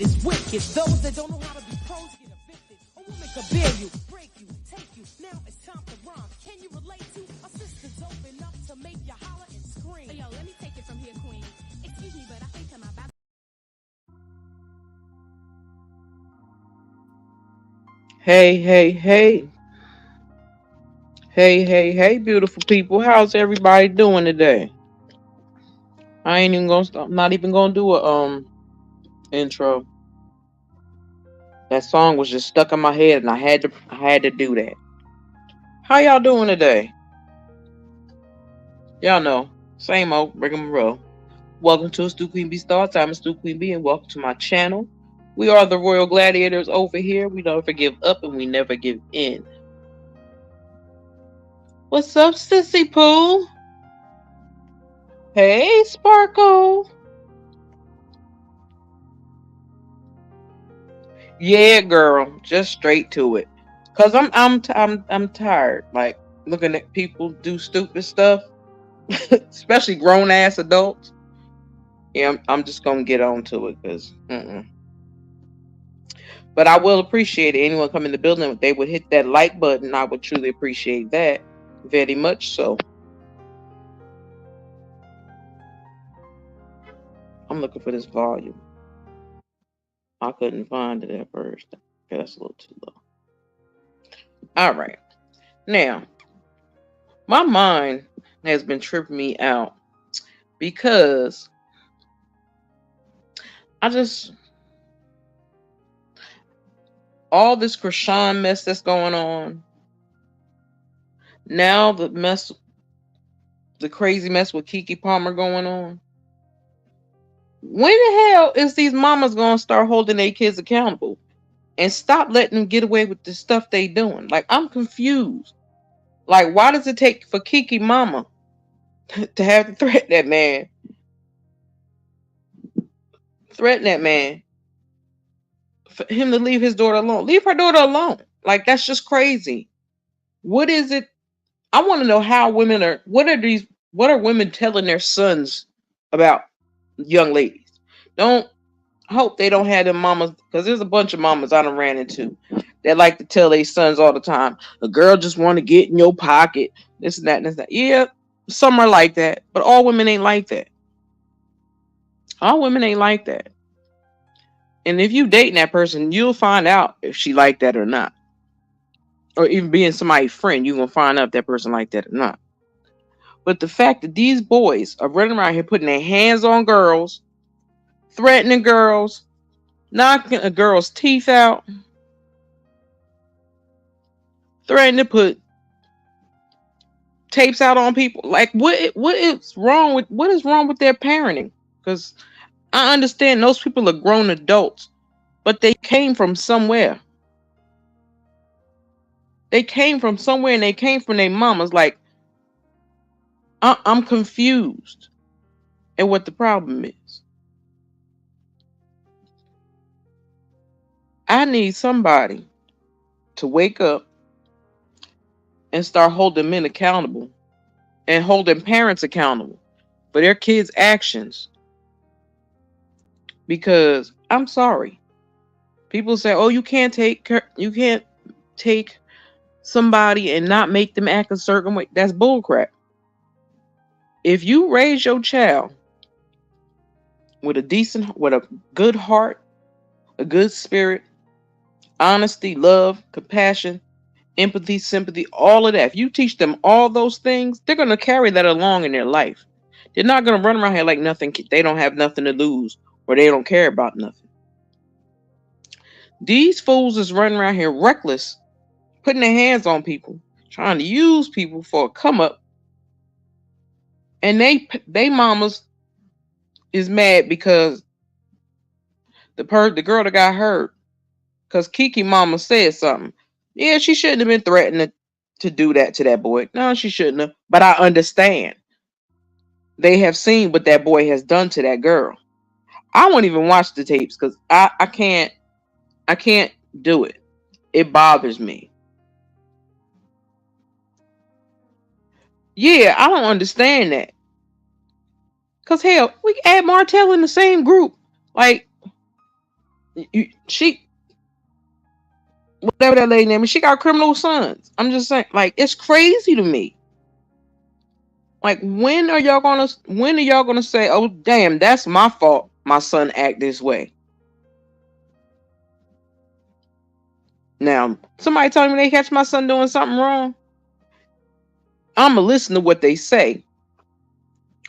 it is wicked. Those that don't know how to be pros get evicted. A woman could bear you, break you, take you. Now it's time to rhyme. Can you relate to a sister's open up to make you holler and scream? So yo, let me take it from here, queen. Excuse me, but I think I'm about. Hey, hey, hey. Hey, hey, hey, beautiful people. How's everybody doing today? I ain't even gonna stop, not even gonna do a intro. That song was just stuck in my head and I had to do that. How y'all doing today? Y'all know, same old rigmarole. Welcome to Stu Queen B Starts. I'm Stu Queen B and welcome to my channel. We are the Royal Gladiators over here. We don't ever give up and we never give in. What's up, Sissy Pooh? Hey, Sparkle. Yeah, girl, just straight to it. Cause I'm tired, like looking at people do stupid stuff, especially grown ass adults. Yeah, I'm just gonna get on to it, cause. But I will appreciate it. Anyone come in the building, if they would hit that like button, I would truly appreciate that very much. So I'm looking for this volume. I couldn't find it at first. Okay, that's a little too low. All right, now my mind has been tripping me out because all this Krishan mess that's going on. Now the crazy mess with Keke Palmer going on. When the hell is these mamas gonna start holding their kids accountable and stop letting them get away with the stuff they doing? Like, I'm confused. Like, why does it take for Keke mama to have to threaten that man? Threaten that man for him to leave his daughter alone. Leave her daughter alone. Like, that's just crazy. What is it? I want to know how women are. What are women telling their sons about young ladies? Don't hope they don't have them mamas, because there's a bunch of mamas I done ran into that like to tell their sons all the time, a girl just want to get in your pocket, this and that and this and that. Yeah, some are like that, but all women ain't like that. All women ain't like that. And if you dating that person, you'll find out if she like that or not. Or even being somebody's friend, you're gonna find out if that person like that or not. But the fact that these boys are running around here putting their hands on girls, threatening girls, knocking a girl's teeth out, threatening to put tapes out on people. Like, what is wrong with their parenting? Because I understand those people are grown adults, but they came from somewhere. They came from somewhere and they came from their mamas. Like, I'm confused at what the problem is. I need somebody to wake up and start holding men accountable and holding parents accountable for their kids' actions. Because I'm sorry, people say, "Oh, you can't take somebody and not make them act a certain way." That's bullcrap. If you raise your child with a good heart, a good spirit, honesty, love, compassion, empathy, sympathy, all of that. If you teach them all those things, they're going to carry that along in their life. They're not going to run around here like nothing. They don't have nothing to lose or they don't care about nothing. These fools is running around here reckless, putting their hands on people, trying to use people for a come up. And they mamas is mad because the girl that got hurt because Keke mama said something. Yeah, she shouldn't have been threatening to do that to that boy. No, she shouldn't have. But I understand. They have seen what that boy has done to that girl. I won't even watch the tapes because I can't do it. It bothers me. Yeah, I don't understand that. Because hell, we can add Martell in the same group. Like, She, whatever that lady name is, she got criminal sons. I'm just saying, like, it's crazy to me. Like, when are y'all gonna say, oh damn, that's my fault my son act this way? Now, somebody telling me they catch my son doing something wrong, I'ma listen to what they say.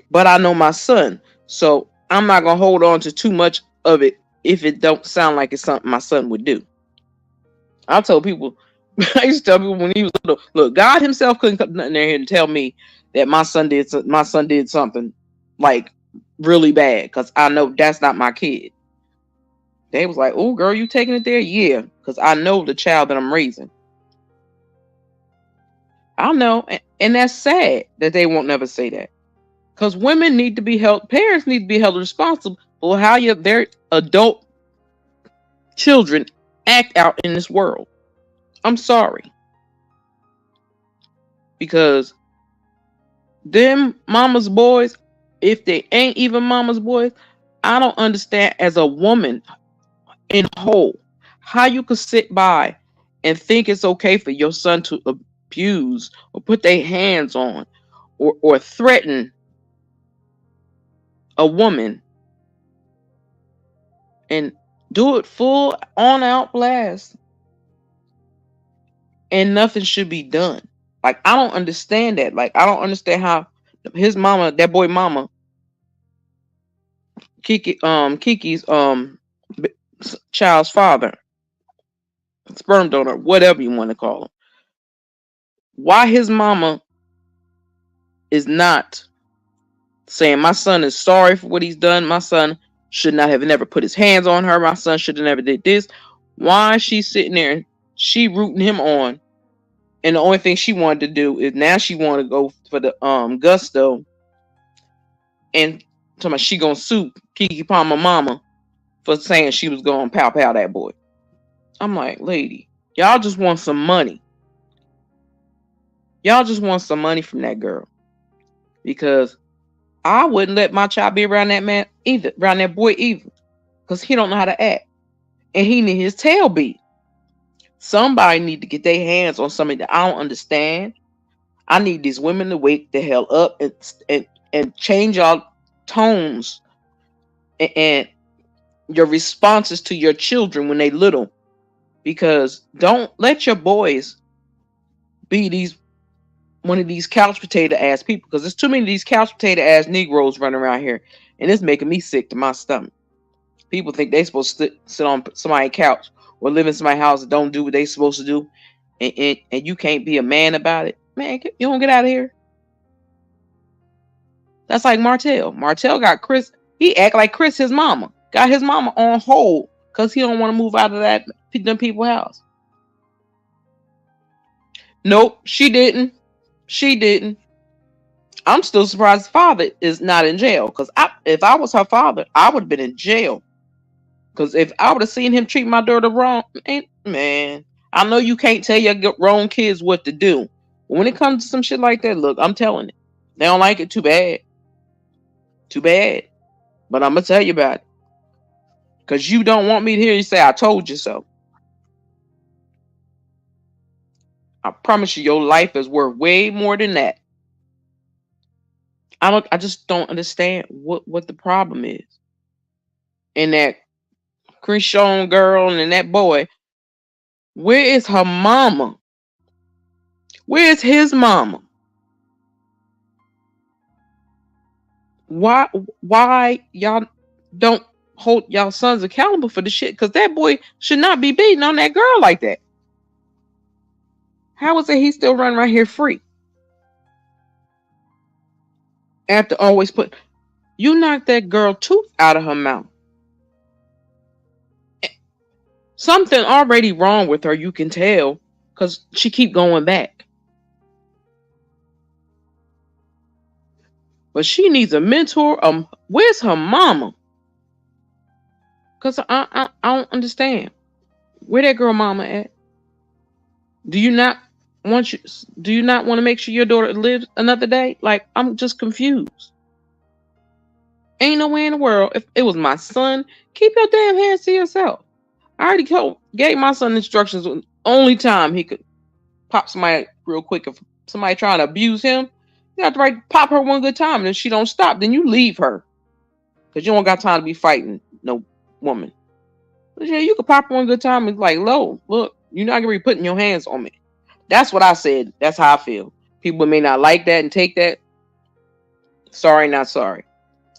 But I know my son, so I'm not gonna hold on to too much of it if it don't sound like it's something my son would do. I told people, I used to tell people when he was little, look, God Himself couldn't come in there and tell me that my son did something like really bad, because I know that's not my kid. They was like, oh girl, you taking it there? Yeah, because I know the child that I'm raising. I know, and that's sad that they won't never say that. Because women need to be held, parents need to be held responsible for how their adult children act out in this world. I'm sorry. Because them mama's boys, if they ain't even mama's boys, I don't understand as a woman in whole how you could sit by and think it's okay for your son to abuse or put their hands on or threaten a woman and do it full on out blast, and nothing should be done. Like, I don't understand that. Like, I don't understand how his mama, that boy mama, Kiki's child's father, sperm donor, whatever you want to call him, why his mama is not saying my son is sorry for what he's done. My son should not have never put his hands on her. My son should have never did this. Why is she sitting there, she rooting him on, and the only thing she wanted to do is now she want to go for the gusto, and talking about she gonna sue Keke Palmer mama for saying she was gonna pow that boy. I'm like, lady, y'all just want some money. Y'all just want some money from that girl. Because I wouldn't let my child be around that man either, around that boy either. Because he don't know how to act. And he need his tail beat. Somebody need to get their hands on something that I don't understand. I need these women to wake the hell up and change y'all tones and your responses to your children when they little. Because don't let your boys be one of these couch potato ass people, because there's too many of these couch potato ass Negroes running around here, and it's making me sick to my stomach. People think they supposed to sit on somebody's couch or live in somebody's house and don't do what they supposed to do, and you can't be a man about it. Man, you don't get out of here. That's like Martell. Martell got Chris. He act like Chris, his mama, got his mama on hold because he don't want to move out of them people's house. Nope, she didn't. She didn't. I'm still surprised his father is not in jail. Because if I was her father, I would have been in jail. Because if I would have seen him treat my daughter wrong, man, I know you can't tell your grown kids what to do. But when it comes to some shit like that, look, I'm telling it. They don't like it, too bad. Too bad. But I'm going to tell you about it. Because you don't want me to hear you say, I told you so. I promise you, your life is worth way more than that. I just don't understand what the problem is. And that Christian girl and that boy, where is her mama? Where is his mama? Why y'all don't hold y'all sons accountable for the shit? Because that boy should not be beating on that girl like that. How is it he still running right here free? After always you knocked that girl tooth out of her mouth. Something already wrong with her, you can tell, because she keep going back. But she needs a mentor. Where's her mama? Because I don't understand. Where that girl mama at? Do you not want to make sure your daughter lives another day? Like, I'm just confused. Ain't no way in the world. If it was my son, keep your damn hands to yourself. I already gave my son instructions. Only time he could pop somebody real quick if somebody trying to abuse him, you have to pop her one good time, and if she don't stop, then you leave her, because you don't got time to be fighting no woman. But yeah, you could pop her one good time and like, look, you're not gonna be putting your hands on me. That's what I said. That's how I feel. People may not like that and take that. Sorry, not sorry.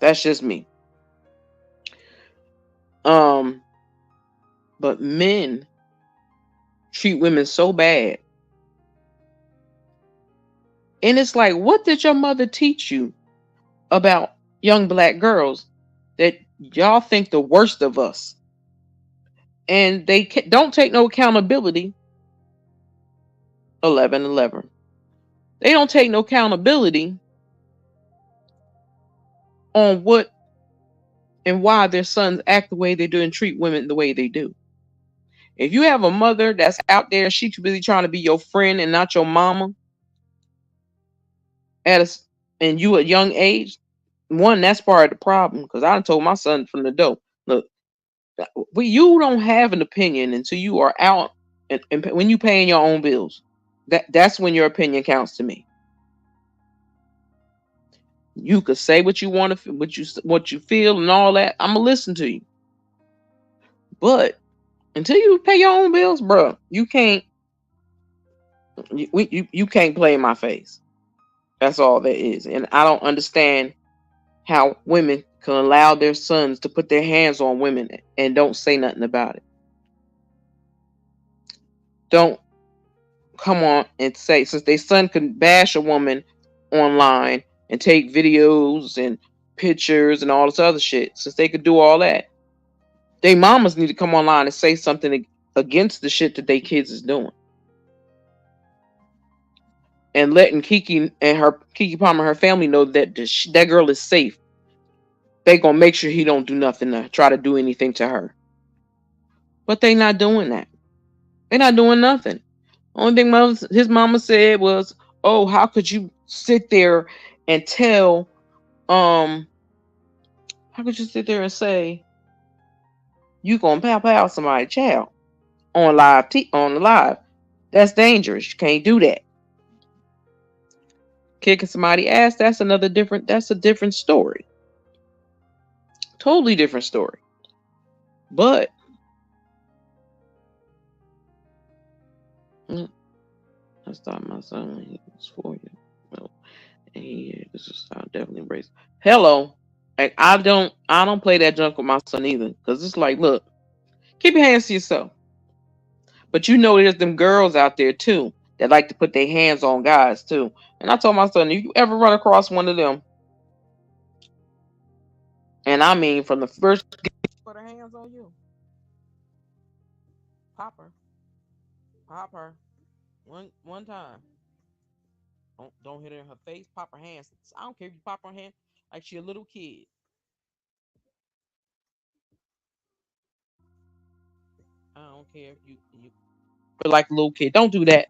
That's just me. But men treat women so bad. And it's like, what did your mother teach you about young black girls that y'all think the worst of us? And they don't take no accountability. 11-11. They don't take no accountability on what and why their sons act the way they do and treat women the way they do. If you have a mother that's out there, she's busy trying to be your friend and not your mama, and you at a young age, one, that's part of the problem. Because I told my son from the door, look, you don't have an opinion until you are out and when you paying your own bills. That's when your opinion counts to me. You could say what you want to, what you feel, and all that. I'm gonna listen to you. But until you pay your own bills, bro, you can't. You can't play in my face. That's all there is. And I don't understand how women can allow their sons to put their hands on women and don't say nothing about it. Don't come on and say, since their son can bash a woman online and take videos and pictures and all this other shit, since they could do all that, they mamas need to come online and say something against the shit that they kids is doing. And letting Keke Palmer and her family know that that girl is safe. They gonna make sure he don't do nothing to try to do anything to her. But they not doing that. They're not doing nothing. Only thing his mama said was, "Oh, how could you sit there and tell? How could you sit there and say you gonna pow somebody's child on the live? That's dangerous. You can't do that. Kicking somebody's ass, that's a different story. Totally different story. But I stopped my son when he was 4 years old, and I'll definitely embrace. Hello, like I don't play that junk with my son either, because it's like, look, keep your hands to yourself. But you know, there's them girls out there too that like to put their hands on guys too. And I told my son, if you ever run across one of them, and I mean from the first put her hands on you, pop her, one time. Don't hit her in her face. Pop her hands. I don't care if you pop her hand like she a little kid. I don't care if you like a little kid. Don't do that.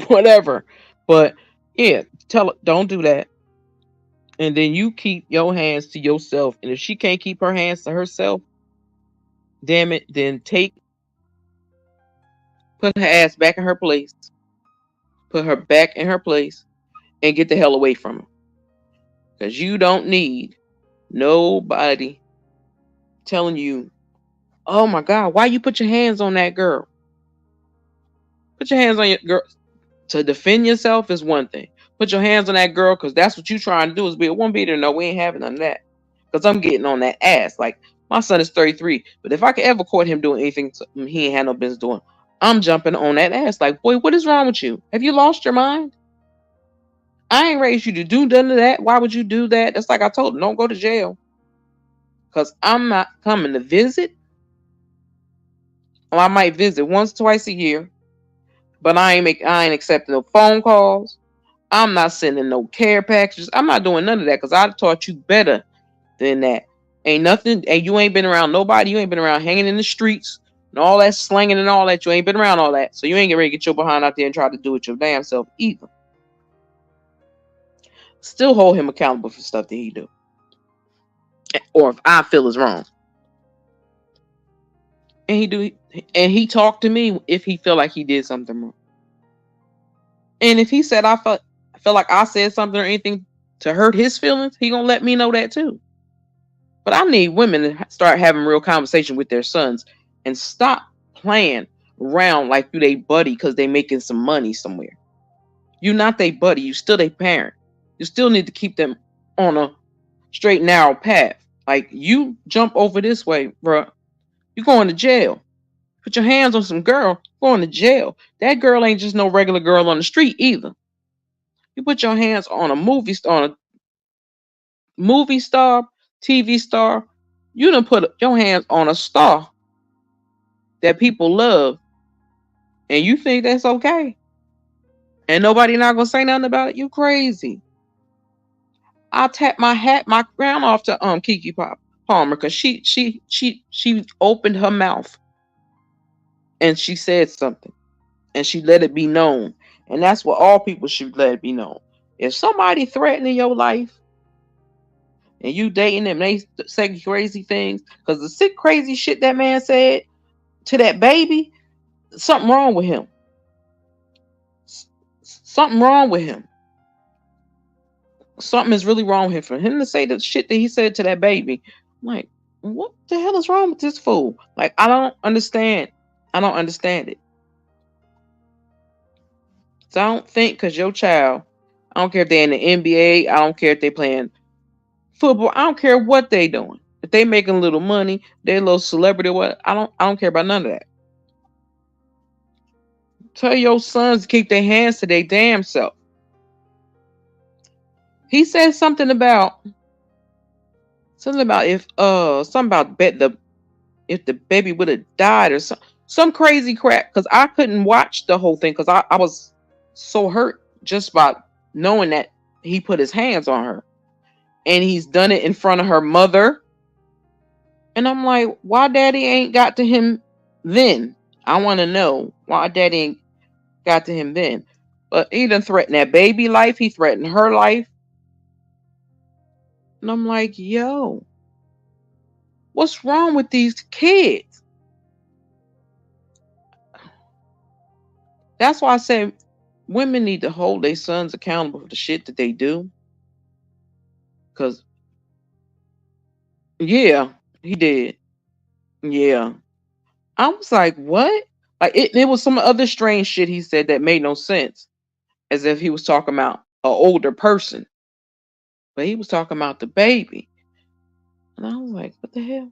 Whatever. But yeah, tell her don't do that. And then you keep your hands to yourself. And if she can't keep her hands to herself, damn it, then put her ass back in her place. Put her back in her place and get the hell away from her. Because you don't need nobody telling you, oh my God, why you put your hands on that girl? Put your hands on your girl. To defend yourself is one thing. Put your hands on that girl because that's what you trying to do is be a woman beater. No, we ain't having none of that. Because I'm getting on that ass. Like, my son is 33. But if I could ever caught him doing anything he ain't had no business doing, I'm jumping on that ass. Like, boy, what is wrong with you? Have you lost your mind? I ain't raised you to do none of that. Why would you do that? That's like I told him, don't go to jail. Because I'm not coming to visit. Or I might visit once, twice a year. But I ain't accepting no phone calls. I'm not sending no care packages. I'm not doing none of that because I taught you better than that. Ain't nothing. And you ain't been around nobody. You ain't been around hanging in the streets and all that slanging and all that. You ain't been around all that. So you ain't getting ready to get your behind out there and try to do it your damn self either. Still hold him accountable for stuff that he do. Or if I feel is wrong. and he talked to me if he felt like he did something wrong. And if he said I felt like I said something or anything to hurt his feelings, he gonna let me know that too. But I need women to start having real conversation with their sons and stop playing around like you they buddy because they making some money somewhere. You not they buddy. You still they parent. You still need to keep them on a straight narrow path. Like you jump over this way, bro, you going to jail. Put your hands on some girl, going to jail. That girl ain't just no regular girl on the street either. You put your hands on a movie star, TV star. You done put your hands on a star that people love, and you think that's okay, and nobody not gonna say nothing about it. You crazy. I tap my crown off to Keke Palmer because she opened her mouth and she said something and she let it be known, and that's what all people should let it be known. If somebody threatening your life and you dating them, they say crazy things because the sick crazy shit that man said to that baby, something wrong with him. Something wrong with him. Something is really wrong with him. For him to say the shit that he said to that baby, I'm like, what the hell is wrong with this fool? Like, I don't understand. I don't understand it. So I don't think because your child, I don't care if they're in the NBA, I don't care if they playing football, I don't care what they doing. If they making a little money, they a little celebrity, what I don't care about none of that. Tell your sons to keep their hands to their damn self. He said something about if if the baby would have died or some crazy crap, because I couldn't watch the whole thing because I was so hurt just by knowing that he put his hands on her and he's done it in front of her mother. And I'm like, why daddy ain't got to him then? I want to know why daddy ain't got to him then. But he done threatened that baby life. He threatened her life. And I'm like, yo, what's wrong with these kids? That's why I said women need to hold their sons accountable for the shit that they do. Because, yeah, he did. Yeah. I was like, what? Like, it was some other strange shit he said that made no sense. As if he was talking about an older person. But he was talking about the baby. And I was like, what the hell?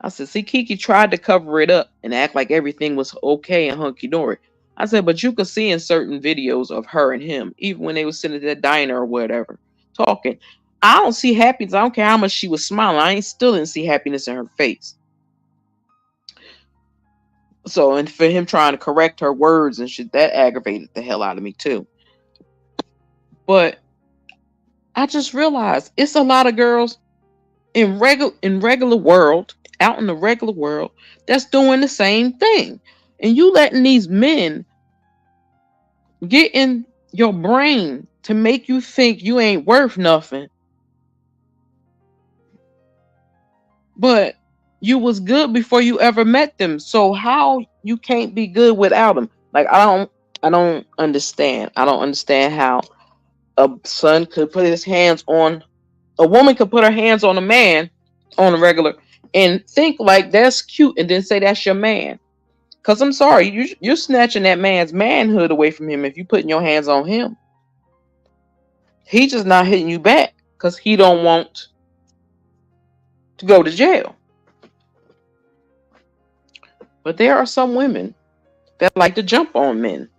I said, see, Keke tried to cover it up and act like everything was okay and hunky dory. I said, but you could see in certain videos of her and him, even when they were sitting at that diner or whatever, talking. I don't see happiness. I don't care how much she was smiling. I still didn't see happiness in her face. So, and for him trying to correct her words and shit, that aggravated the hell out of me too. But I just realized it's a lot of girls in regular world, out in the regular world, that's doing the same thing. And you letting these men get in your brain to make you think you ain't worth nothing. But you was good before you ever met them. So how you can't be good without them? Like I don't understand. I don't understand how a son could put his hands on a woman could put her hands on a man on a regular and think like that's cute and then say that's your man. Because I'm sorry, you're snatching that man's manhood away from him if you putting your hands on him. He just not hitting you back because he don't want to go to jail. But there are some women that like to jump on men.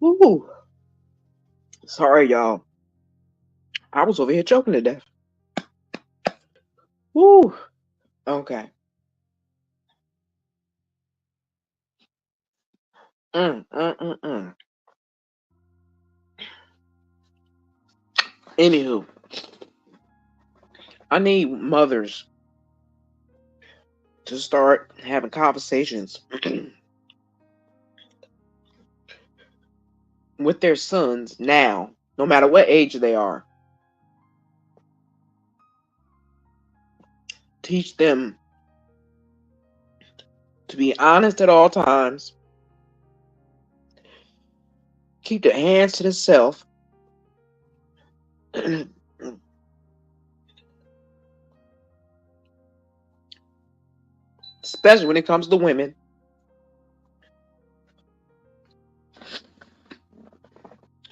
Ooh, sorry, y'all. I was over here choking to death. Woo. Okay. Mm, mm, mm, mm. Anywho, I need mothers to start having conversations with their sons now, no matter what age they are. Teach them to be honest at all times, keep their hands to themselves, especially when it comes to women.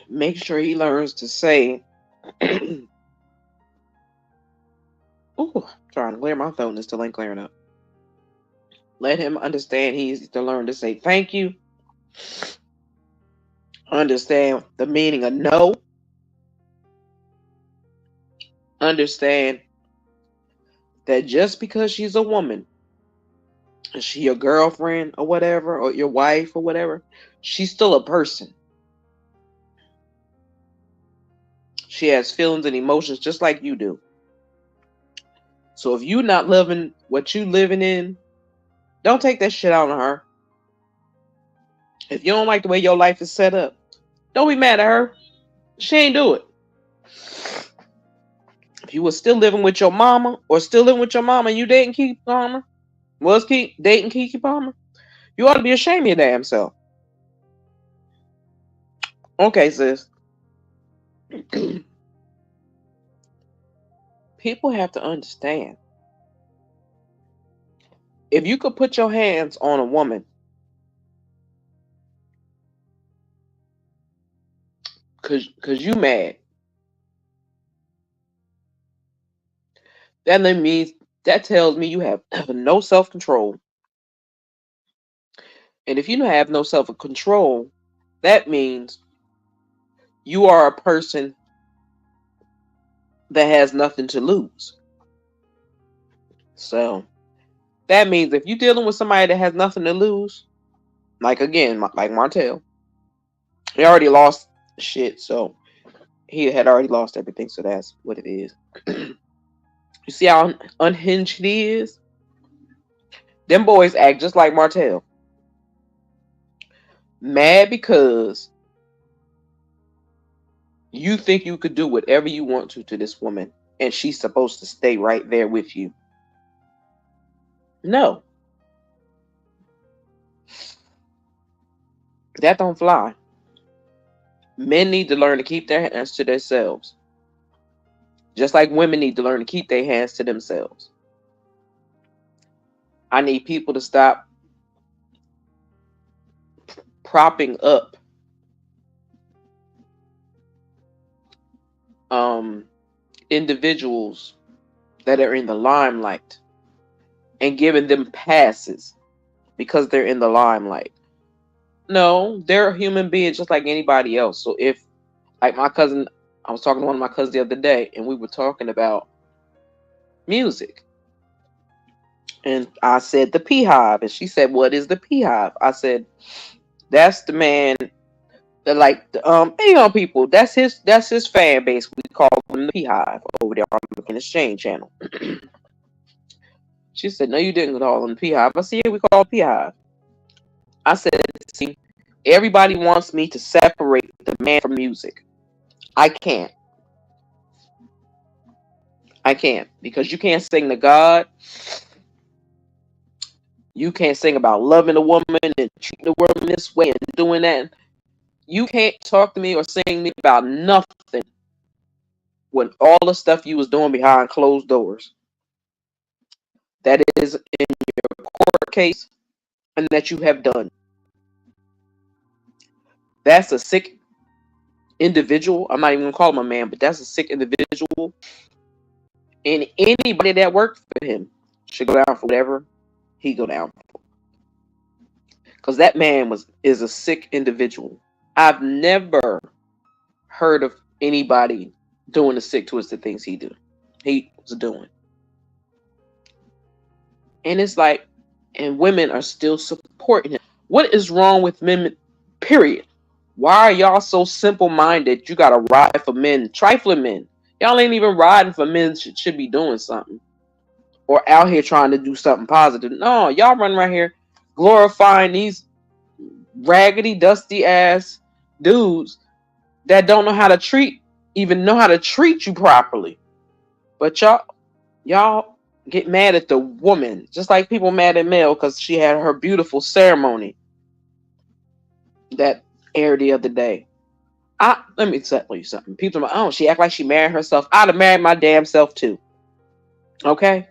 Make sure he learns to say, ooh, trying to clear my throat and it still ain't clearing up. Let him understand he needs to learn to say thank you, understand the meaning of no, understand that just because she's a woman, is she your girlfriend or whatever, or your wife or whatever, she's still a person. She has feelings and emotions just like you do. So if you not loving what you living in, don't take that shit out on her. If you don't like the way your life is set up, don't be mad at her. She ain't do it. If you was still living with your mama, or still living with your mama and you dating Keke Palmer, dating Keke Palmer, you ought to be ashamed of your damn self. Okay, sis. People have to understand. If you could put your hands on a woman cause you mad, that tells me you have no self-control. And if you don't have no self-control, that means you are a person that has nothing to lose. So that means if you're dealing with somebody that has nothing to lose, like again, like Martell, he already lost shit, so he had already lost everything, so that's what it is. You see how unhinged he is? Them boys act just like Martell. Mad because you think you could do whatever you want to this woman, and she's supposed to stay right there with you. No. That don't fly. Men need to learn to keep their hands to themselves. Just like women need to learn to keep their hands to themselves. I need people to stop propping up individuals that are in the limelight and giving them passes because they're in the limelight. No, they're a human being just like anybody else. So if, like my cousin, I was talking to one of my cousins the other day, and we were talking about music. And I said the Beehive, and she said, "What is the Beehive?" I said, "That's the man that like the people. That's his fan base. We call them the Beehive over there on the Exchange channel." She said, "No, you didn't call them the Beehive." I said, "Yeah, we call them Beehive." I said, "See, everybody wants me to separate the man from music. I can't. I can't, because you can't sing to God. You can't sing about loving a woman and treating the woman this way and doing that. You can't talk to me or sing me about nothing when all the stuff you was doing behind closed doors. That is in your court case and that you have done. That's a sick individual. I'm not even gonna call him a man, but that's a sick individual. And anybody that worked for him should go down for whatever he go down for. Because that man is a sick individual. I've never heard of anybody doing the sick twisted things he was doing. And it's like, and women are still supporting him. What is wrong with men Period. Why are y'all so simple minded? You gotta ride for men, trifling men. Y'all ain't even riding for men. Should be doing something or out here trying to do something positive. No, y'all run right here glorifying these raggedy, dusty ass dudes that don't know how to even know how to treat you properly. But y'all get mad at the woman, just like people mad at Mel because she had her beautiful ceremony that aired the other day. Let me tell you something. People are like, oh, she act like she married herself. I'd have married my damn self too. Okay?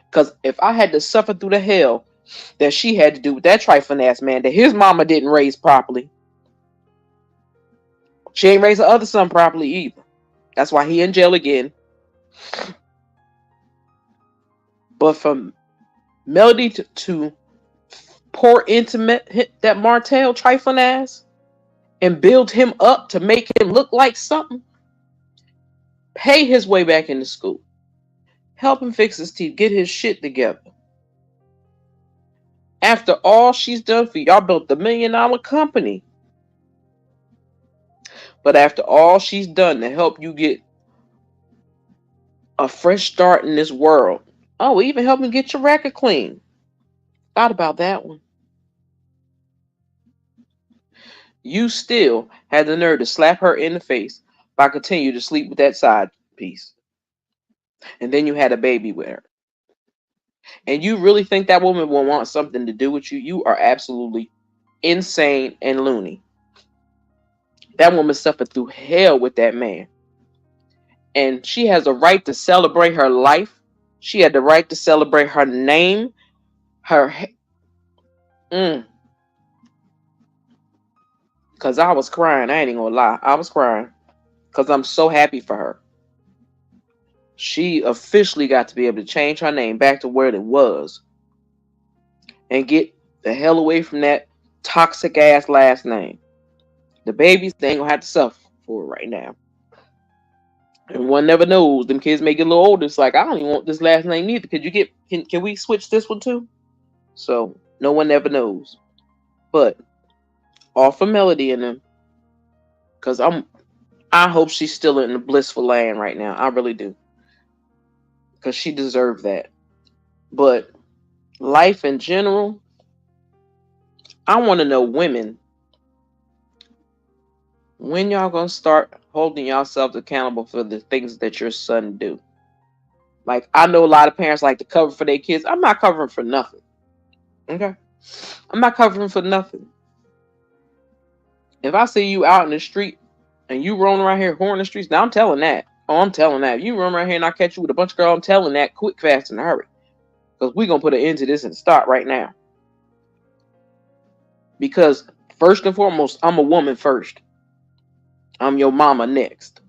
Because if I had to suffer through the hell that she had to do with that trifling ass man that his mama didn't raise properly, she ain't raised her other son properly either. That's why he in jail again. But for Melody to pour into that Martell trifling ass and build him up to make him look like something, pay his way back into school, help him fix his teeth, get his shit together. After all she's done for you, y'all built the $1 million company. But after all she's done to help you get a fresh start in this world, oh, even help him get your record clean. Thought about that one. You still had the nerve to slap her in the face by continuing to sleep with that side piece. And then you had a baby with her. And you really think that woman will want something to do with you? You are absolutely insane and loony. That woman suffered through hell with that man. And she has a right to celebrate her life. She had the right to celebrate her name. Because I was crying. I ain't even gonna lie. I was crying. Because I'm so happy for her. She officially got to be able to change her name back to where it was. And get the hell away from that toxic ass last name. The babies, they ain't gonna have to suffer for it right now. And one never knows. Them kids may get a little older. It's like, I don't even want this last name either. Could you can we switch this one too? So no one ever knows. But all for Melody and them. Because I hope she's still in the blissful land right now. I really do. Because she deserved that. But life in general, I want to know, women, when y'all gonna start holding yourselves accountable for the things that your son do? Like, I know a lot of parents like to cover for their kids. I'm not covering for nothing. Okay? I'm not covering for nothing. If I see you out in the street and you rolling around here whoring the streets, now I'm telling that. Oh, I'm telling that. If you run around here and I catch you with a bunch of girls, I'm telling that quick, fast, and hurry. Because we're going to put an end to this and start right now. Because first and foremost, I'm a woman first. I'm your mama next.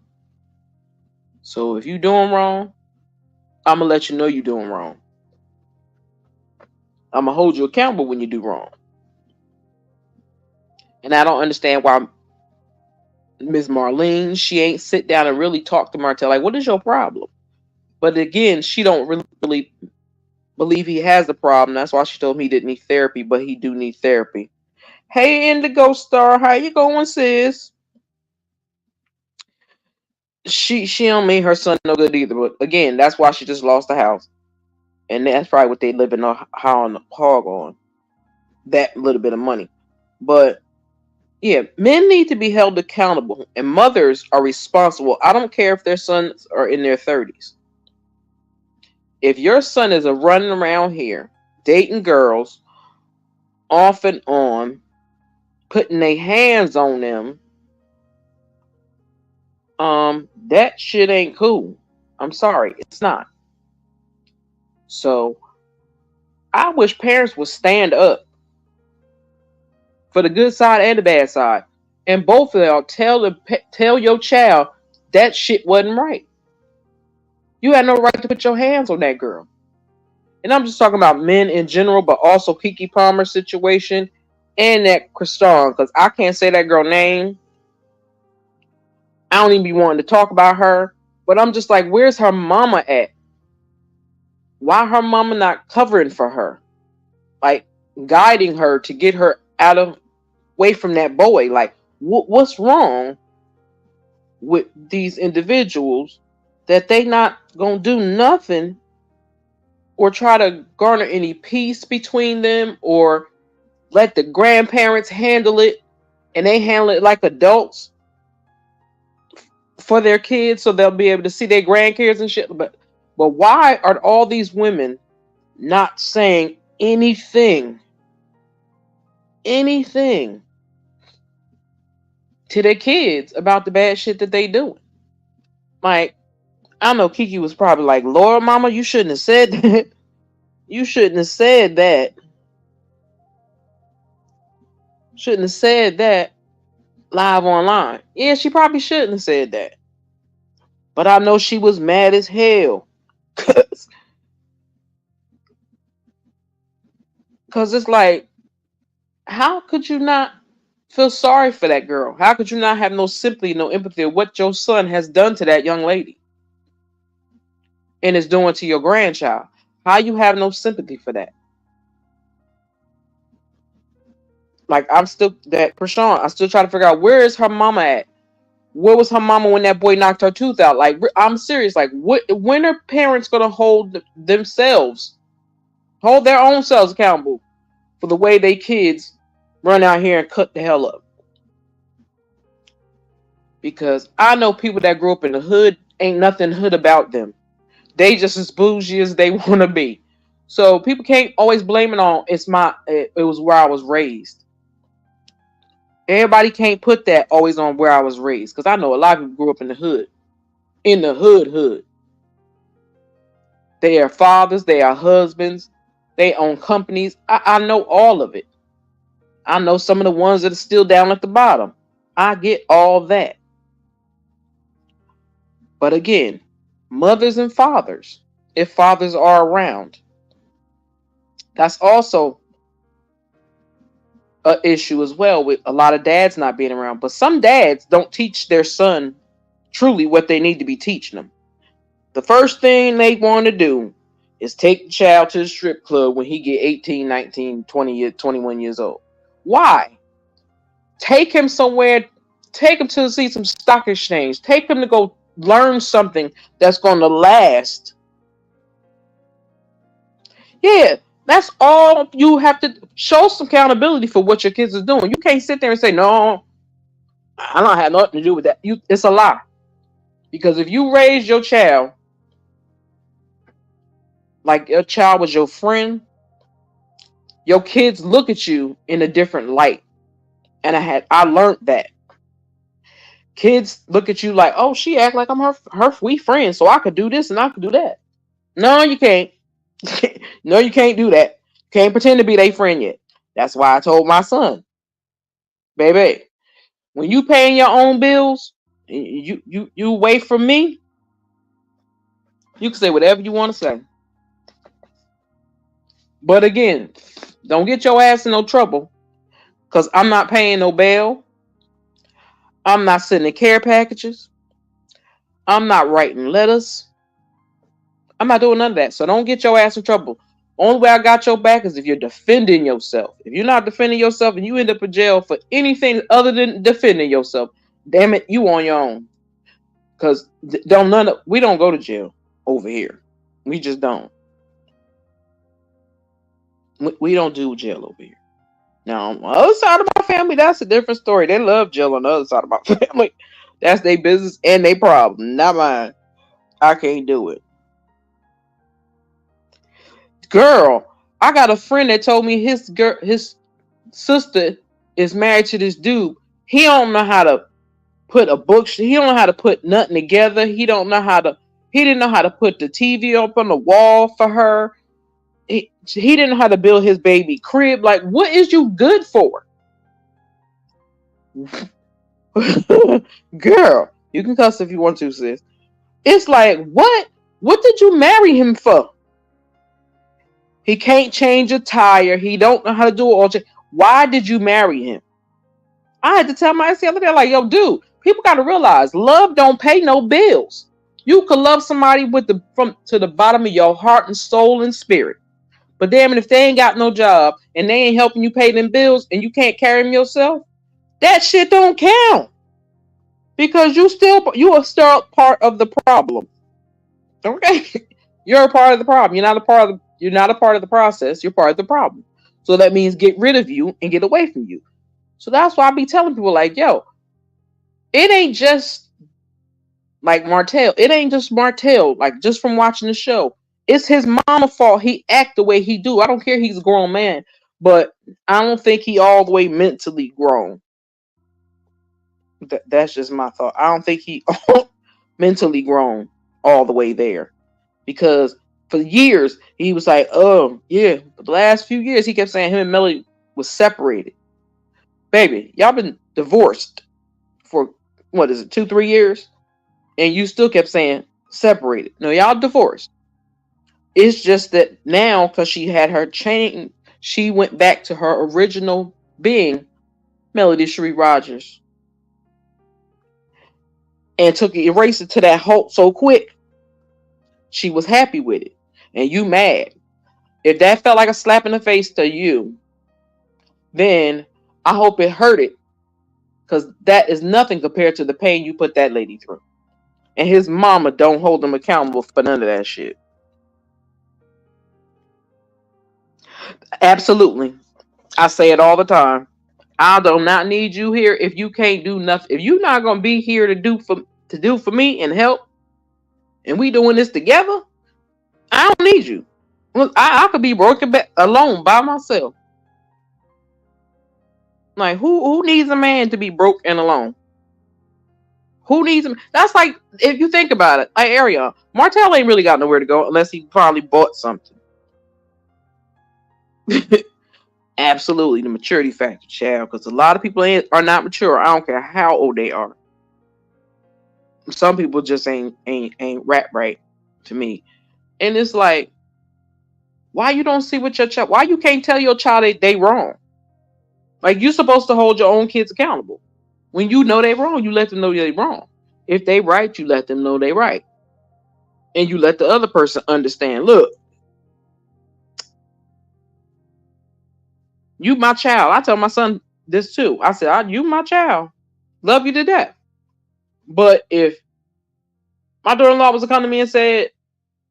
So if you doing wrong, I'm going to let you know you're doing wrong. I'm going to hold you accountable when you do wrong. And I don't understand why Ms. Marlene, she ain't sit down and really talk to Martell. Like, what is your problem? But again, she don't really believe he has a problem. That's why she told him he didn't need therapy, but he do need therapy. Hey, Indigo Star, how you going, sis? She don't mean her son no good either. But again, that's why she just lost the house. And that's probably what they live in a hog on. That little bit of money. But yeah, men need to be held accountable, and mothers are responsible. I don't care if their sons are in their 30s. If your son is running around here, dating girls, off and on, putting their hands on them, that shit ain't cool. I'm sorry, it's not. So, I wish parents would stand up for the good side and the bad side. And both of y'all tell your child that shit wasn't right. You had no right to put your hands on that girl. And I'm just talking about men in general, but also Keke Palmer situation and that Christon, because I can't say that girl name. I don't even be wanting to talk about her. But I'm just like, where's her mama at? Why her mama not covering for her? Like, guiding her to get her out of away from that boy. Like, what's wrong with these individuals that they not gonna do nothing or try to garner any peace between them, or let the grandparents handle it and they handle it like adults for their kids so they'll be able to see their grandkids and shit. But why are all these women not saying anything to their kids about the bad shit that they doing? Like, I know Kiki was probably like, Lord, mama, you shouldn't have said that. You shouldn't have said that. Shouldn't have said that live online. Yeah, she probably shouldn't have said that. But I know she was mad as hell. Because it's like, how could you not feel sorry for that girl? How could you not have no sympathy, no empathy of what your son has done to that young lady and is doing to your grandchild? How you have no sympathy for that? Like, I'm still, that Krishan, I still try to figure out, where is her mama at? Where was her mama when that boy knocked her tooth out? Like, I'm serious. Like, when are parents gonna hold their own selves accountable for the way they kids run out here and cut the hell up? Because I know people that grew up in the hood, ain't nothing hood about them. They just as bougie as they want to be. So people can't always blame it on it was where I was raised. Everybody can't put that always on where I was raised, because I know a lot of people grew up in the hood. In the hood. They are fathers, they are husbands, they own companies. I know all of it. I know some of the ones that are still down at the bottom. I get all that. But again, mothers and fathers, if fathers are around, that's also an issue as well, with a lot of dads not being around. But some dads don't teach their son truly what they need to be teaching them. The first thing they want to do is take the child to the strip club when he get 18, 19, 20, 21 years old. Why? Take him somewhere. Take him to see some stock exchange. Take him to go learn something that's going to last. Yeah, that's all you have to show, some accountability for what your kids are doing. You can't sit there and say, no, I don't have nothing to do with that. It's a lie. Because if you raise your child like your child was your friend, your kids look at you in a different light. And I learned that. Kids look at you like, oh, she act like I'm her we friend, so I could do this and I could do that. No, you can't. No, you can't do that. Can't pretend to be their friend yet. That's why I told my son, baby, when you paying your own bills, you away from me, you can say whatever you want to say. But again, don't get your ass in no trouble, because I'm not paying no bail. I'm not sending care packages. I'm not writing letters. I'm not doing none of that. So don't get your ass in trouble. Only way I got your back is if you're defending yourself. If you're not defending yourself and you end up in jail for anything other than defending yourself, damn it, you on your own. Because we don't go to jail over here. We just don't. We don't do jail over here. Now, on the other side of my family, that's a different story. They love jail on the other side of my family. That's their business and their problem, not mine. I can't do it. Girl, I got a friend that told me his sister is married to this dude. He don't know how to put a book. He don't know how to put nothing together. He didn't know how to put the TV up on the wall for her. He didn't know how to build his baby crib. Like, what is you good for? Girl, you can cuss if you want to, sis. It's like, what did you marry him for? He can't change a tire. He don't know how to do it all. Why did you marry him? I had to tell myself the other day, like, yo, dude, people got to realize love don't pay no bills. You could love somebody from the bottom of your heart and soul and spirit. But damn it, if they ain't got no job and they ain't helping you pay them bills and you can't carry them yourself, that shit don't count because you are still part of the problem. Okay, you're a part of the problem. You're not a part of the process. You're part of the problem. So that means get rid of you and get away from you. So that's why I be telling people like, yo, it ain't just like Martell. It ain't just Martell. Like just from watching the show, it's his mama fault. He act the way he do. I don't care. He's a grown man, but I don't think he all the way mentally grown. That's just my thought. I don't think he mentally grown all the way there because for years he was like, oh yeah, for the last few years he kept saying him and Melody was separated. Baby, y'all been divorced for what is it, 2-3 years, and you still kept saying separated. No, y'all divorced. It's just that now because she had her chain, she went back to her original being, Melody Cherie Rogers, and erased it to that halt so quick. She was happy with it, and you mad. If that felt like a slap in the face to you, then I hope it hurt it, because that is nothing compared to the pain you put that lady through. And his mama don't hold him accountable for none of that shit. Absolutely. I say it all the time. I do not need you here if you can't do nothing. If you're not gonna be here to do for me and help, and we doing this together, I don't need you. I could be broken alone by myself. Like who needs a man to be broke and alone? Who needs him? That's like if you think about it, like Ariel, Martell ain't really got nowhere to go unless he probably bought something. Absolutely, the maturity factor, child, because a lot of people are not mature. I don't care how old they are. Some people just ain't rap right to me, and it's like, why you don't see what your child? Why you can't tell your child they wrong? Like you're supposed to hold your own kids accountable. When you know they wrong, you let them know they wrong. If they right, you let them know they right, and you let the other person understand. Look, you my child. I tell my son this too. I said, you my child. Love you to death. But if my daughter-in-law was to come to me and said,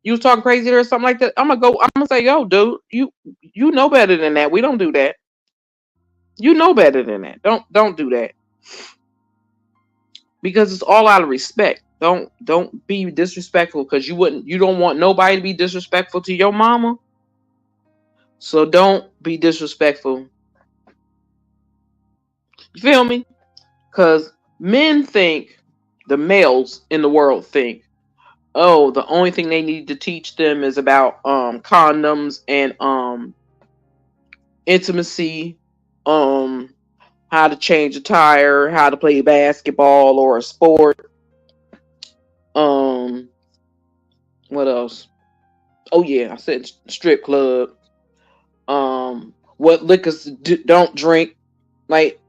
you was talking crazy or something like that, I'm gonna say, yo, dude, you know better than that. We don't do that. You know better than that. Don't do that. Because it's all out of respect. Don't be disrespectful because you don't want nobody to be disrespectful to your mama. So don't be disrespectful. You feel me? Because men think, the males in the world think, oh, the only thing they need to teach them is about condoms and intimacy, how to change a tire, how to play basketball or a sport. What else? Oh yeah, I said strip club. What liquors don't drink. Like,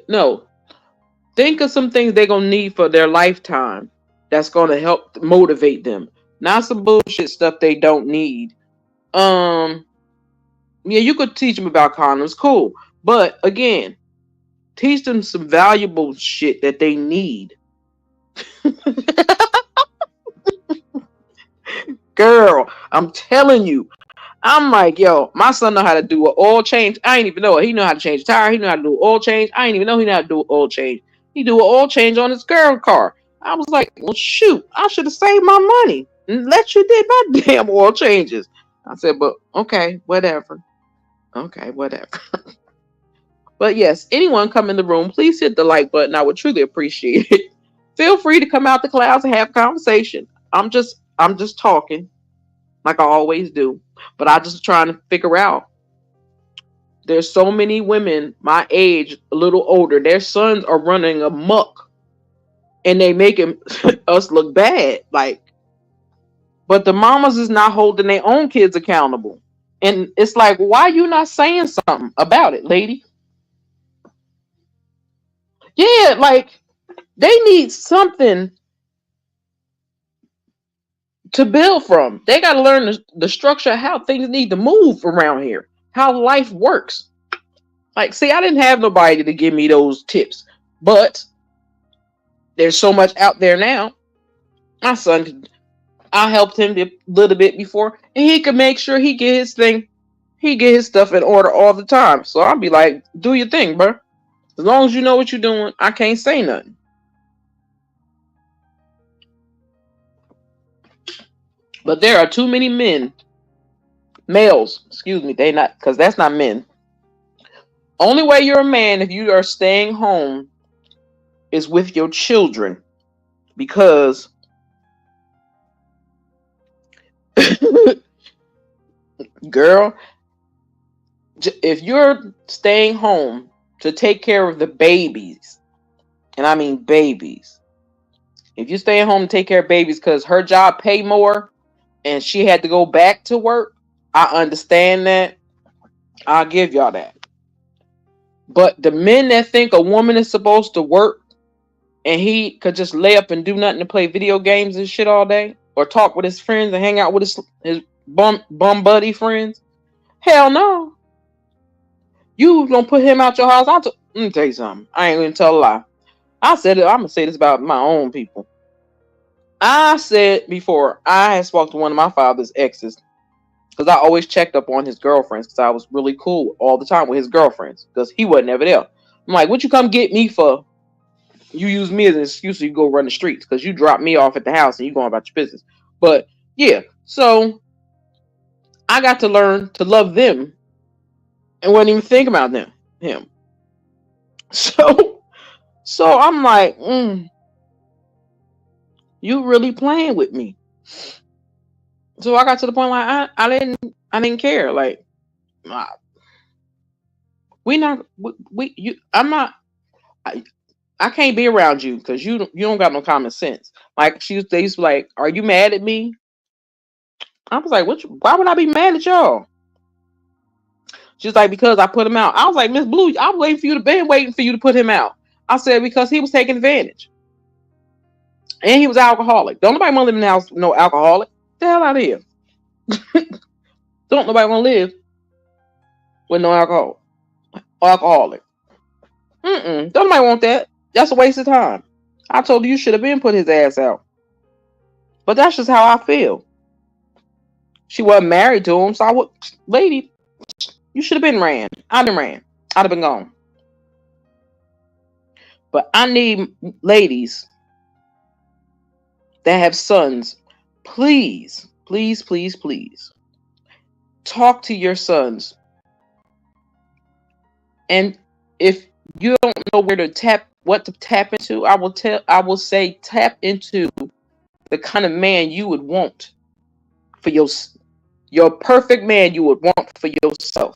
no. Think of some things they're gonna need for their lifetime that's gonna help motivate them. Not some bullshit stuff they don't need. Yeah, you could teach them about condoms, cool. But again, teach them some valuable shit that they need. Girl, I'm telling you. I'm like, yo, my son know how to do an oil change. I ain't even know it. He know how to change a tire. He know how to do an oil change. I ain't even know he know how to do an oil change. He do an oil change on his girl car. I was like, well, shoot, I should have saved my money and let you do my damn oil changes. I said, but okay, whatever. Okay, whatever. But yes, anyone come in the room, please hit the like button. I would truly appreciate it. Feel free to come out the clouds and have a conversation. I'm just talking like I always do. But I just trying to figure out. There's so many women my age, a little older, their sons are running amok and they making us look bad. Like, but the mamas is not holding their own kids accountable. And it's like, why you not saying something about it, lady? Yeah, like they need something to build from. They got to learn the structure of how things need to move around here, how life works. Like, see, I didn't have nobody to give me those tips, but there's so much out there now. My son, I helped him a little bit before, and he could make sure he get his thing, he get his stuff in order all the time. So I'll be like, do your thing, bro. As long as you know what you're doing, I can't say nothing. But there are too many males, excuse me, they not, because that's not men. Only way you're a man if you are staying home is with your children, because girl, if you're staying home to take care of the babies, and I mean babies, if you're staying home to take care of babies because her job pay more and she had to go back to work, I understand that. I'll give y'all that. But the men that think a woman is supposed to work and he could just lay up and do nothing to play video games and shit all day, or talk with his friends and hang out with his bum buddy friends, hell no. You gonna put him out your house? Let me tell you something. I ain't gonna tell a lie. I said it. I'm gonna say this about my own people. I said before, I had spoke to one of my father's exes, because I always checked up on his girlfriends, because I was really cool all the time with his girlfriends, because he wasn't ever there. I'm like, what you come get me for? You use me as an excuse so you go run the streets, because you drop me off at the house and you going about your business. But yeah, so I got to learn to love them and wasn't even think about him. So I'm like, you really playing with me. So I got to the point like I didn't care. Like, I'm not. I can't be around you because you don't got no common sense. Like they used to be like, are you mad at me? I was like, why would I be mad at y'all? She's like, because I put him out. I was like, Miss Blue, I'm waiting for you to put him out. I said, because he was taking advantage. And he was alcoholic. Don't nobody want to live in the house with no alcoholic. Get the hell out of here. Don't nobody want to live with no alcoholic. Don't nobody want that. That's a waste of time. I told you should have been put his ass out. But that's just how I feel. She wasn't married to him, so lady, you should have been ran. I'd have been gone. But I need ladies that have sons. Please, please, please, please. Talk to your sons. And if you don't know what to tap into, I will say tap into the kind of man you would want for your perfect man you would want for yourself.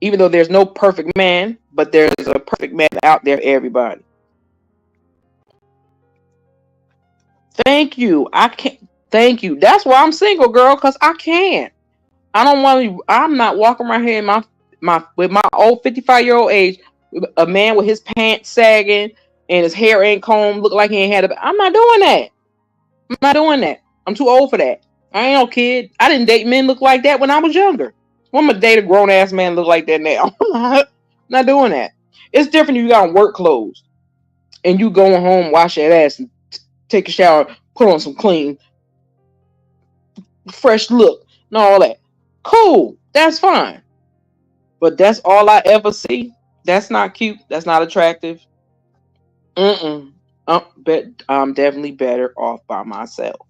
Even though there's no perfect man, but there's a perfect man out there, everybody. Thank you. Thank you. That's why I'm single, girl, because I can't. I don't want to. I'm not walking around here in with my old 55-year-old age, a man with his pants sagging and his hair ain't combed, look like he ain't had I'm not doing that. I'm not doing that. I'm too old for that. I ain't no kid. I didn't date men look like that when I was younger. I'm gonna date a grown ass man look like that now. I'm not doing that. It's different if you got on work clothes and you going home, wash your ass, and take a shower, put on some clean, fresh look, and all that. Cool, that's fine. But that's all I ever see. That's not cute. That's not attractive. I'm definitely better off by myself.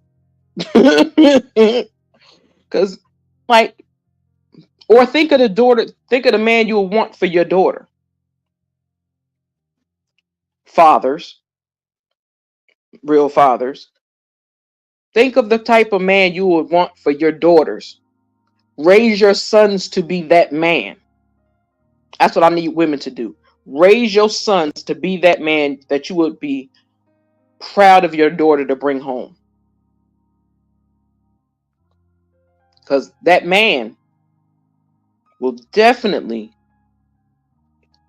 Because, like, or think of the man you would want for your daughter. Fathers, real fathers. Think of the type of man you would want for your daughters. Raise your sons to be that man. That's what I need women to do. Raise your sons to be that man that you would be proud of your daughter to bring home. Because that man will definitely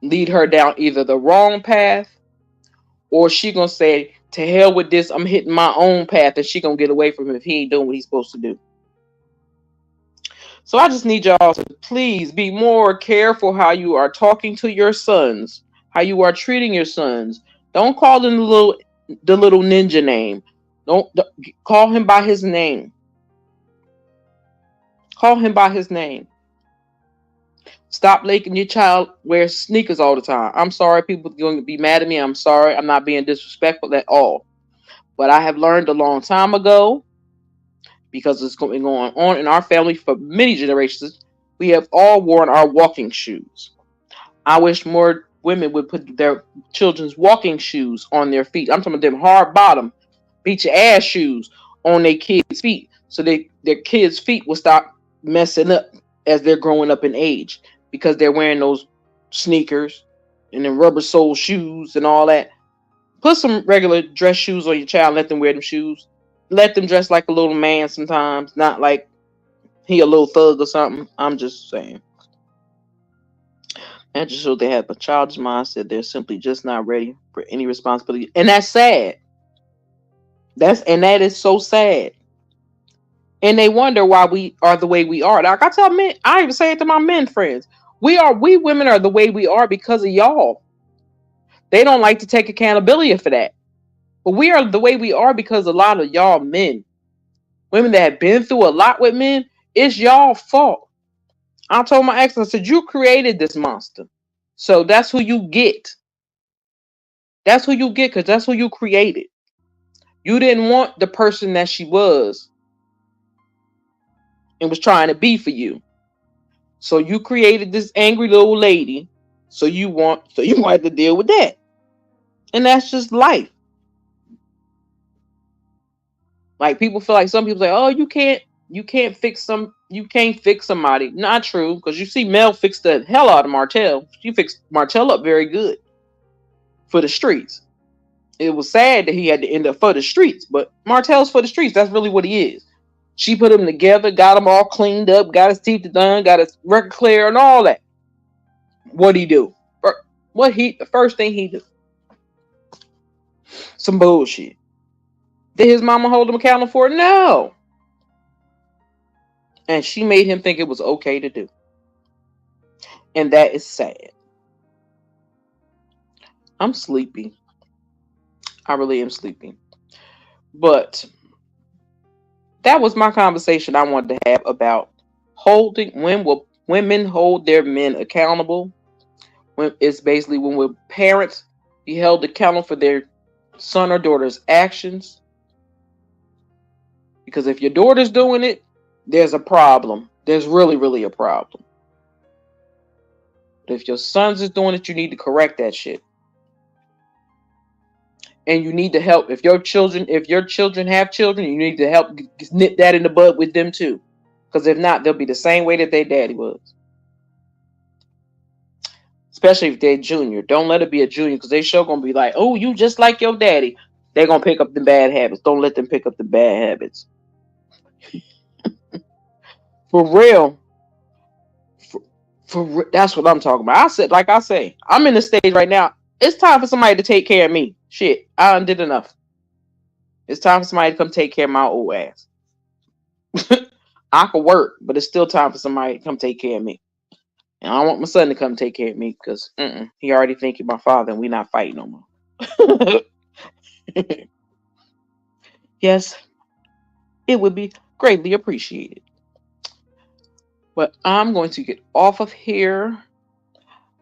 lead her down either the wrong path, or she gonna say, to hell with this, I'm hitting my own path, and she gonna get away from him if he ain't doing what he's supposed to do. So I just need y'all to please be more careful how you are talking to your sons, how you are treating your sons. Don't call them the little ninja name. Don't call him by his name. Call him by his name. Stop making your child wear sneakers all the time. I'm sorry, people are going to be mad at me. I'm sorry. I'm not being disrespectful at all. But I have learned a long time ago, because it's going on in our family for many generations. We have all worn our walking shoes. I wish more women would put their children's walking shoes on their feet. I'm talking about them hard bottom, beat your ass shoes on their kids' feet, so their kids' feet will stop messing up as they're growing up in age, because they're wearing those sneakers and then rubber sole shoes and all that. Put some regular dress shoes on your child and let them wear them shoes. Let them dress like a little man sometimes, not like he a little thug or something. I'm just saying. And just so they have a childish mindset, they're simply just not ready for any responsibility. And that's sad. That is so sad. And they wonder why we are the way we are. Like I tell men, I even say it to my men friends. We women are the way we are because of y'all. They don't like to take accountability for that. But we are the way we are because a lot of y'all men, women that have been through a lot with men, it's y'all fault. I told my ex, I said, you created this monster. So that's who you get. That's who you get, because that's who you created. You didn't want the person that she was and was trying to be for you. So you created this angry little lady. So you had to deal with that. And that's just life. Like people feel like some people say, oh, you can't fix somebody. Not true, because you see Mel fixed the hell out of Martell. She fixed Martell up very good for the streets. It was sad that he had to end up for the streets, but Martell's for the streets. That's really what he is. She put him together, got him all cleaned up, got his teeth done, got his record clear, and all that. What'd he do? The first thing he did? Some bullshit. Did his mama hold him accountable for it? No. And she made him think it was okay to do. And that is sad. I'm sleepy. I really am sleepy. But that was my conversation I wanted to have about when will women hold their men accountable. It's basically when will parents be held accountable for their son or daughter's actions. Because if your daughter's doing it, there's a problem. There's really, really a problem. But if your sons is doing it, you need to correct that shit. And you need to help. If your children have children, you need to help nip that in the bud with them too. Because if not, they'll be the same way that their daddy was. Especially if they're junior. Don't let it be a junior, because they sure gonna be like, oh, you just like your daddy. They're gonna pick up the bad habits. Don't let them pick up the bad habits. For real. That's what I'm talking about. I say, I'm in the stage right now. It's time for somebody to take care of me. Shit, I done did enough. It's time for somebody to come take care of my old ass. I could work, but it's still time for somebody to come take care of me. And I don't want my son to come take care of me, because he already think he's my father and we not fighting no more. Yes, it would be greatly appreciated. But I'm going to get off of here.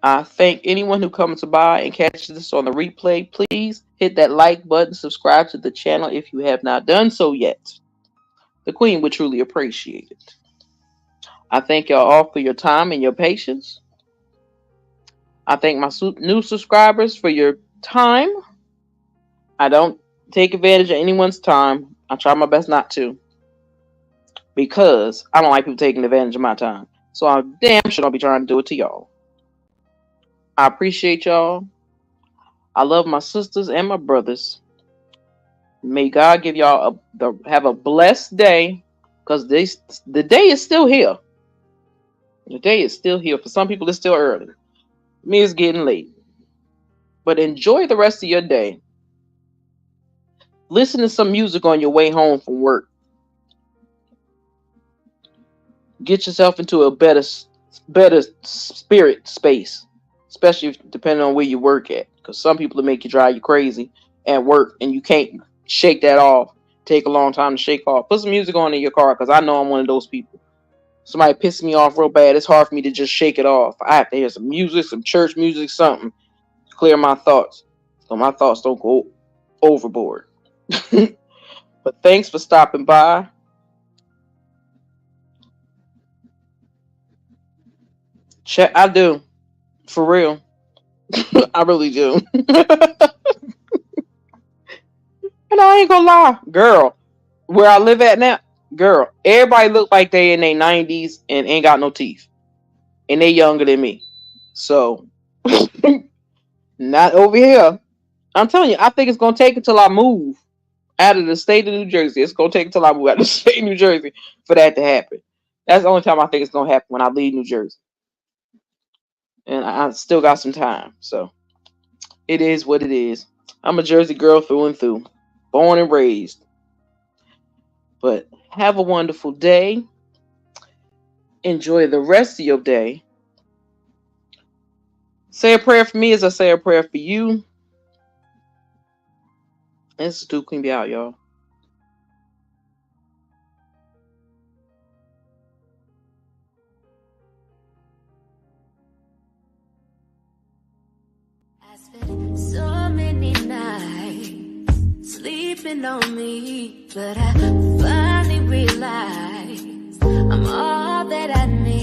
I thank anyone who comes by and catches this on the replay. Please hit that like button, subscribe to the channel if you have not done so yet. The Queen would truly appreciate it. I thank y'all all for your time and your patience. I thank my new subscribers for your time. I don't take advantage of anyone's time. I try my best not to, because I don't like people taking advantage of my time. So I'm damn sure I'll be trying to do it to y'all. I appreciate y'all. I love my sisters and my brothers. May God give y'all have a blessed day, because the day is still here. The day is still here. For some people, it's still early. Me, it's getting late. But enjoy the rest of your day. Listen to some music on your way home from work. Get yourself into a better spirit space, especially depending on where you work at. Because some people will make you drive you crazy at work, and you can't shake that off. Take a long time to shake off. Put some music on in your car, because I know I'm one of those people. Somebody pisses me off real bad, it's hard for me to just shake it off. I have to hear some music, some church music, something to clear my thoughts, so my thoughts don't go overboard. But thanks for stopping by. I do, for real. I really do. And I ain't gonna lie, girl. Where I live at now, girl, everybody look like they in their 90s and ain't got no teeth, and they younger than me. So, not over here. I'm telling you, I think it's gonna take until I move out of the state of New Jersey. It's gonna take until I move out of the state of New Jersey for that to happen. That's the only time I think it's gonna happen, when I leave New Jersey. And I still got some time, so it is what it is. I'm a Jersey girl through and through, born and raised. But have a wonderful day. Enjoy the rest of your day. Say a prayer for me as I say a prayer for you. This is Stu Queen Be out, y'all. I spent so many nights sleeping on me, but I finally realized I'm all that I need.